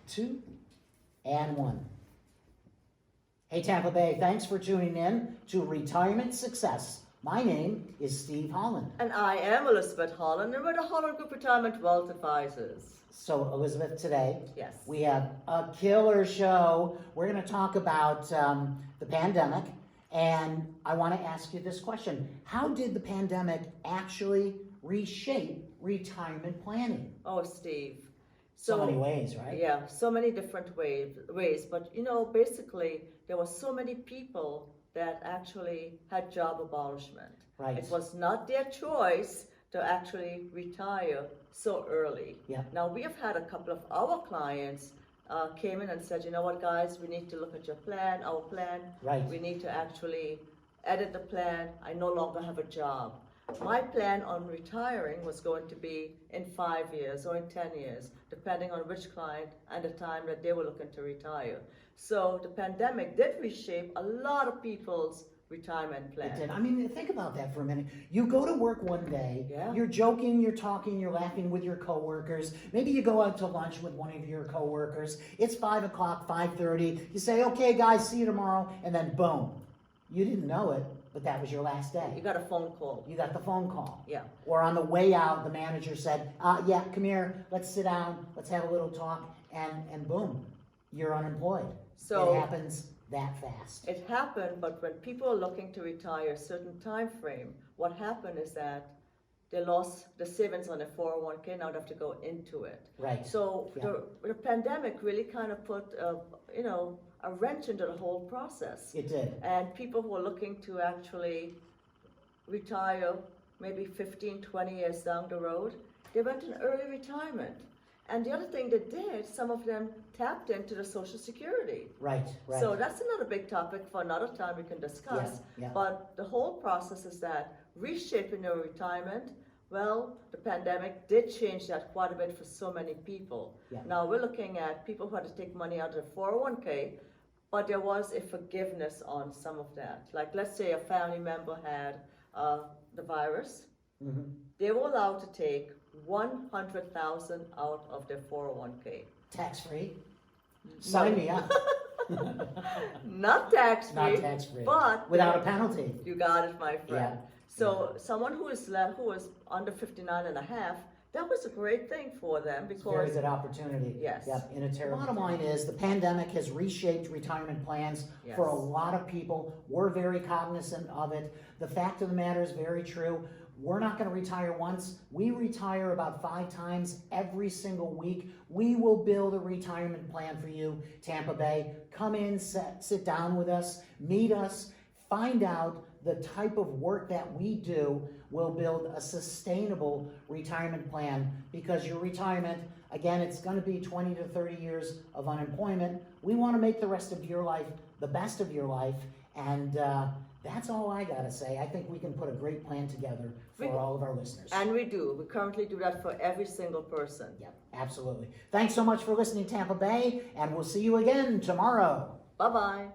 2, and 1. Hey Tampa Bay, thanks for tuning in to Retirement Success. My name is Steve Holland. And I am Elizabeth Holland, and we're the Holland Group Retirement Wealth Advisors. So Elizabeth, today Yes. we have a killer show. We're going to talk about the pandemic, and I want to ask you this question. How did the pandemic actually reshape retirement planning? Oh, Steve. So many ways, right? Yeah, so many different ways. But, basically, there were so many people that actually had job abolishment. Right. It was not their choice to actually retire so early. Yeah. Now, we have had a couple of our clients came in and said, you know what, guys, we need to look at your plan, our plan. Right. We need to actually edit the plan. I no longer have a job. My plan on retiring was going to be in 5 years or in 10 years, depending on which client and the time that they were looking to retire. So the pandemic did reshape a lot of people's retirement plan. It did. I mean, think about that for a minute. You go to work one day, Yeah. You're joking, you're talking, you're laughing with your coworkers. Maybe you go out to lunch with one of your coworkers. It's 5 o'clock, 5:30. You say, okay, guys, see you tomorrow. And then boom, you didn't know it, but that was your last day. You got a phone call. You got the phone call. Yeah. Or on the way out, the manager said, yeah, come here, let's sit down, let's have a little talk, and boom, you're unemployed. So it happens that fast. It happened, but when people are looking to retire a certain time frame, what happened is that they lost the savings on their 401k, now they have to go into it. Right. So Yeah. the pandemic really kind of put, a wrench into the whole process. It did. And people who are looking to actually retire maybe 15, 20 years down the road, they went in early retirement. And the other thing they did, some of them tapped into the Social Security. Right, right. So that's another big topic for another time we can discuss. Yeah, yeah. But the whole process is that reshaping your retirement, well, the pandemic did change that quite a bit for so many people. Yeah. Now we're looking at people who had to take money out of their 401k, but there was a forgiveness on some of that. Like, let's say a family member had the virus. Mm-hmm. They were allowed to take $100,000 out of their 401k. Tax-free? Sign me up. Not tax-free. Not tax-free. But without a penalty. you got it, my friend. Yeah. So someone who was under 59 and a half, that was a great thing for them It's a very because good opportunity. Yes. Yep, in a terrible Bottom line is the pandemic has reshaped retirement plans Yes. for a lot of people. We're very cognizant of it. The fact of the matter is very true. We're not going to retire once. We retire about 5 times every single week. We will build a retirement plan for you, Tampa Bay. Come in, sit down with us, meet us, find out the type of work that we do. Will build a sustainable retirement plan because your retirement, again, it's going to be 20 to 30 years of unemployment. We want to make the rest of your life the best of your life, and that's all I got to say. I think we can put a great plan together for all of our listeners. and we do. We currently do that for every single person. Yep, absolutely. Thanks so much for listening, Tampa Bay, and we'll see you again tomorrow. Bye-bye.